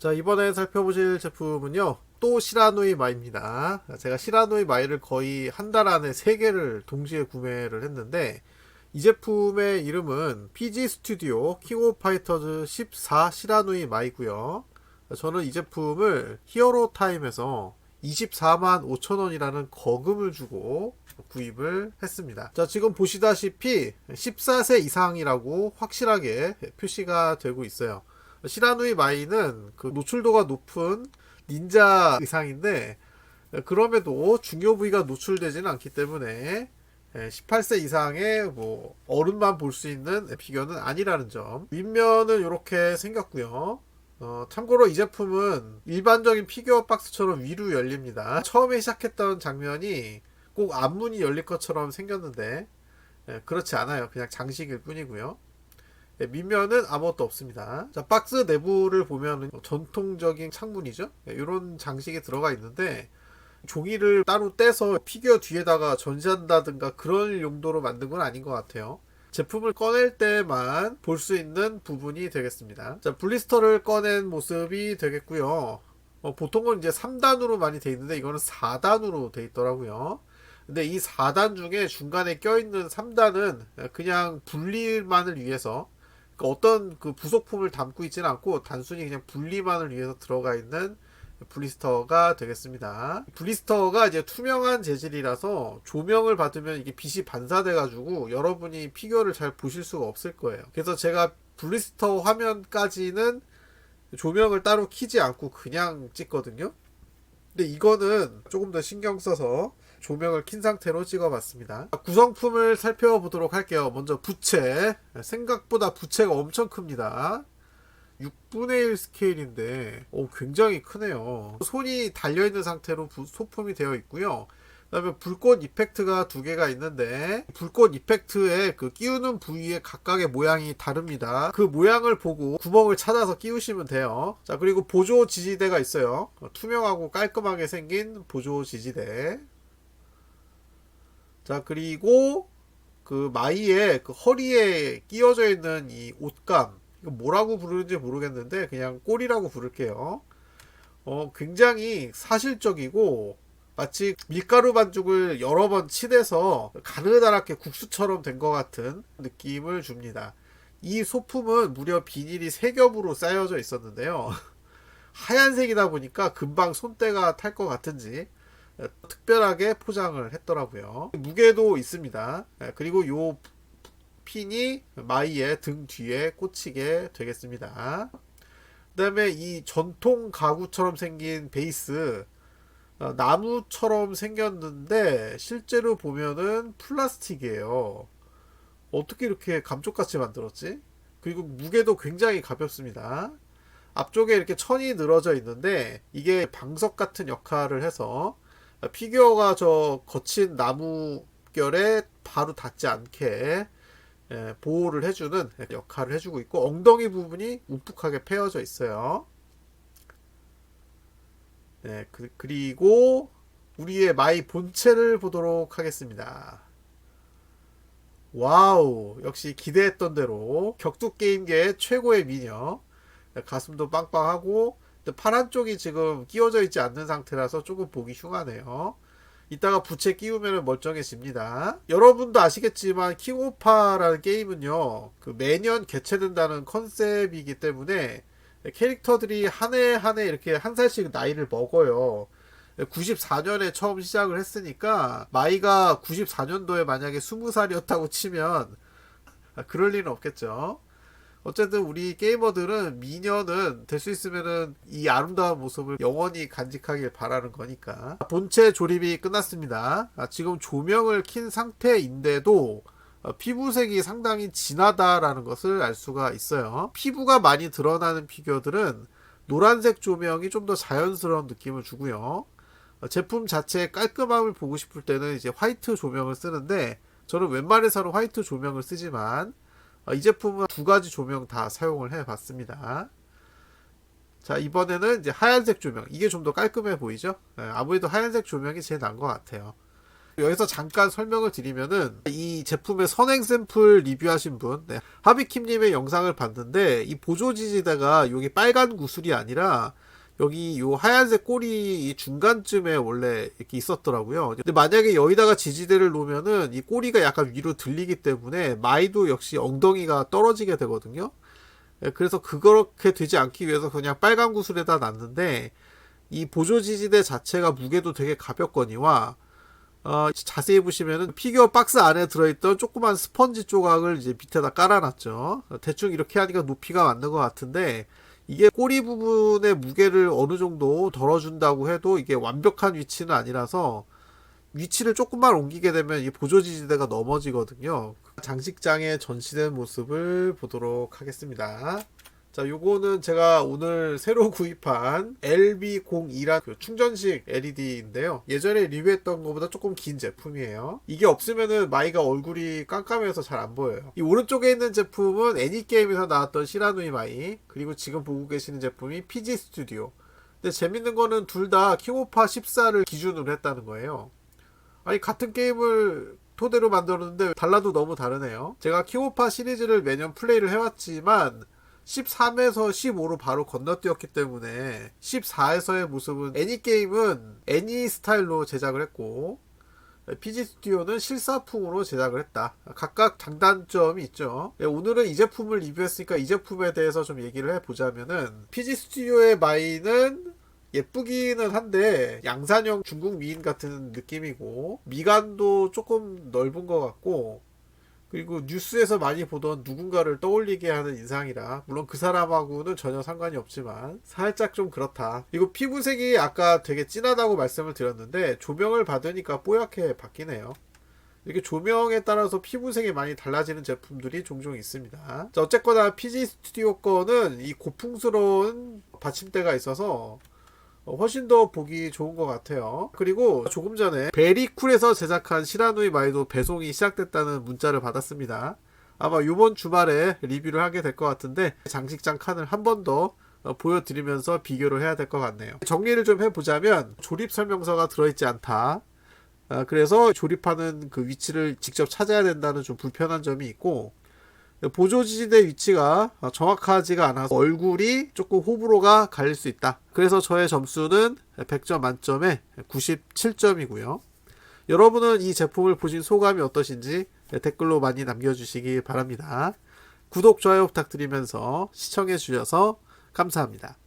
자, 이번에 살펴보실 제품은요, 또 시라노이 마입니다. 제가 시라노이 마이를 거의 한 달 안에 3개를 동시에 구매를 했는데, 이 제품의 이름은 PG 스튜디오 킹 오브 파이터즈 14 시라노이 마이고요. 저는 이 제품을 히어로 타임에서 24만 5천 원이라는 거금을 주고 구입을 했습니다. 자, 지금 보시다시피 14세 이상이라고 확실하게 표시가 되고 있어요. 시라누이 마이는 그 노출도가 높은 닌자 의상인데, 그럼에도 중요 부위가 노출되지는 않기 때문에 18세 이상의 뭐 어른만 볼 수 있는 피규어는 아니라는 점. 윗면은 이렇게 생겼고요. 참고로 이 제품은 일반적인 피규어 박스처럼 위로 열립니다. 처음에 시작했던 장면이 꼭 앞문이 열릴 것처럼 생겼는데, 그렇지 않아요. 그냥 장식일 뿐이고요. 밑면은 아무것도 없습니다. 자, 박스 내부를 보면 전통적인 창문이죠. 이런 장식이 들어가 있는데, 종이를 따로 떼서 피규어 뒤에다가 전시한다든가 그런 용도로 만든 건 아닌 것 같아요. 제품을 꺼낼 때만 볼 수 있는 부분이 되겠습니다. 자, 블리스터를 꺼낸 모습이 되겠고요. 보통은 이제 3단으로 많이 돼 있는데 이거는 4단으로 돼 있더라고요. 근데 이 4단 중에 중간에 껴있는 3단은 그냥 분리만을 위해서, 그러니까 어떤 그 부속품을 담고 있지는 않고 단순히 그냥 분리만을 위해서 들어가 있는 블리스터가 되겠습니다. 블리스터가 이제 투명한 재질이라서 조명을 받으면 이게 빛이 반사돼 가지고 여러분이 피규어를 잘 보실 수가 없을 거예요. 그래서 제가 블리스터 화면까지는 조명을 따로 켜지 않고 그냥 찍거든요. 근데 이거는 조금 더 신경 써서 조명을 킨 상태로 찍어봤습니다. 구성품을 살펴보도록 할게요. 먼저 부채. 생각보다 부채가 엄청 큽니다. 6분의 1 스케일인데 굉장히 크네요. 손이 달려있는 상태로 소품이 되어 있고요. 그 다음에 불꽃 이펙트가 2개가 있는데, 불꽃 이펙트에 그 끼우는 부위의 각각의 모양이 다릅니다. 그 모양을 보고 구멍을 찾아서 끼우시면 돼요. 자, 그리고 보조 지지대가 있어요. 투명하고 깔끔하게 생긴 보조 지지대. 자, 그리고 그 마이의 그 허리에 끼워져 있는 이 옷감, 이거 뭐라고 부르는지 모르겠는데 그냥 꼴이라고 부를게요. 굉장히 사실적이고 마치 밀가루 반죽을 여러 번 치대서 가느다랗게 국수처럼 된 것 같은 느낌을 줍니다. 이 소품은 무려 비닐이 3겹으로 쌓여져 있었는데요. 하얀색이다 보니까 금방 손때가 탈 것 같은지 특별하게 포장을 했더라고요. 무게도 있습니다. 그리고 요 핀이 마이의 등 뒤에 꽂히게 되겠습니다. 그 다음에 이 전통 가구처럼 생긴 베이스, 나무처럼 생겼는데 실제로 보면은 플라스틱이에요. 어떻게 이렇게 감쪽같이 만들었지? 그리고 무게도 굉장히 가볍습니다. 앞쪽에 이렇게 천이 늘어져 있는데 이게 방석 같은 역할을 해서 피규어가 저 거친 나무 결에 바로 닿지 않게 보호를 해주는 역할을 해주고 있고, 엉덩이 부분이 움푹하게 패여져 있어요. 네, 그리고 우리의 마이 본체를 보도록 하겠습니다. 와우, 역시 기대했던 대로 격투게임계의 최고의 미녀. 가슴도 빵빵하고 팔 한쪽이 지금 끼워져 있지 않는 상태라서 조금 보기 흉하네요. 이따가 부채 끼우면 멀쩡해집니다. 여러분도 아시겠지만 킹오파라는 게임은요, 그 매년 개최된다는 컨셉이기 때문에 캐릭터들이 한 해 한 해 이렇게 한 살씩 나이를 먹어요. 94년에 처음 시작을 했으니까 마이가 94년도에 만약에 20살이었다고 치면 그럴 리는 없겠죠. 어쨌든 우리 게이머들은 미녀는 될 수 있으면은 이 아름다운 모습을 영원히 간직하길 바라는 거니까. 본체 조립이 끝났습니다. 지금 조명을 킨 상태인데도 피부색이 상당히 진하다라는 것을 알 수가 있어요. 피부가 많이 드러나는 피규어들은 노란색 조명이 좀 더 자연스러운 느낌을 주고요. 제품 자체의 깔끔함을 보고 싶을 때는 이제 화이트 조명을 쓰는데, 저는 웬만해서는 화이트 조명을 쓰지만 이 제품은 2가지 조명 다 사용을 해 봤습니다. 자, 이번에는 이제 하얀색 조명. 이게 좀 더 깔끔해 보이죠? 아무래도 하얀색 조명이 제일 나은 것 같아요. 여기서 잠깐 설명을 드리면은 이 제품의 선행 샘플 리뷰하신 분, 하비킴님의 영상을 봤는데 이 보조 지지대가 여기 빨간 구슬이 아니라 여기 요 하얀색 꼬리 이 중간쯤에 원래 이렇게 있었더라고요. 근데 만약에 여기다가 지지대를 놓으면은 이 꼬리가 약간 위로 들리기 때문에 마이도 역시 엉덩이가 떨어지게 되거든요. 그래서 그렇게 되지 않기 위해서 그냥 빨간 구슬에다 놨는데 이 보조 지지대 자체가 무게도 되게 가볍거니와 자세히 보시면은 피규어 박스 안에 들어있던 조그만 스펀지 조각을 이제 밑에다 깔아놨죠. 대충 이렇게 하니까 높이가 맞는 것 같은데 이게 꼬리 부분의 무게를 어느 정도 덜어준다고 해도 이게 완벽한 위치는 아니라서 위치를 조금만 옮기게 되면 이 보조 지지대가 넘어지거든요. 장식장에 전시된 모습을 보도록 하겠습니다. 자, 요거는 제가 오늘 새로 구입한 LB02란 그 충전식 LED인데요. 예전에 리뷰했던 것보다 조금 긴 제품이에요. 이게 없으면은 마이가 얼굴이 깜깜해서 잘 안 보여요. 이 오른쪽에 있는 제품은 애니게임에서 나왔던 시라누이 마이, 그리고 지금 보고 계시는 제품이 PG 스튜디오. 근데 재밌는 거는 둘 다 킹오파 14를 기준으로 했다는 거예요. 아니, 같은 게임을 토대로 만들었는데 달라도 너무 다르네요. 제가 킹오파 시리즈를 매년 플레이를 해왔지만 13에서 15로 바로 건너뛰었기 때문에 14에서의 모습은 애니게임은 애니 스타일로 제작을 했고 PG 스튜디오는 실사풍으로 제작을 했다. 각각 장단점이 있죠. 오늘은 이 제품을 리뷰했으니까 이 제품에 대해서 좀 얘기를 해보자면은 PG 스튜디오의 마이는 예쁘기는 한데 양산형 중국 미인 같은 느낌이고 미간도 조금 넓은 것 같고 그리고 뉴스에서 많이 보던 누군가를 떠올리게 하는 인상이라 물론 그 사람하고는 전혀 상관이 없지만 살짝 좀 그렇다. 그리고 피부색이 아까 되게 진하다고 말씀을 드렸는데 조명을 받으니까 뽀얗게 바뀌네요. 이렇게 조명에 따라서 피부색이 많이 달라지는 제품들이 종종 있습니다. 자, 어쨌거나 PG 스튜디오 거는 이 고풍스러운 받침대가 있어서 훨씬 더 보기 좋은 것 같아요. 그리고 조금 전에 베리쿨에서 제작한 시라누이 마이도 배송이 시작됐다는 문자를 받았습니다. 아마 이번 주말에 리뷰를 하게 될 것 같은데 장식장 칸을 한 번 더 보여드리면서 비교를 해야 될 것 같네요. 정리를 좀 해보자면 조립 설명서가 들어있지 않다. 그래서 조립하는 그 위치를 직접 찾아야 된다는 좀 불편한 점이 있고 보조 지지대 위치가 정확하지가 않아서 얼굴이 조금 호불호가 갈릴 수 있다. 그래서 저의 점수는 100점 만점에 97점이고요. 여러분은 이 제품을 보신 소감이 어떠신지 댓글로 많이 남겨주시기 바랍니다. 구독, 좋아요 부탁드리면서 시청해 주셔서 감사합니다.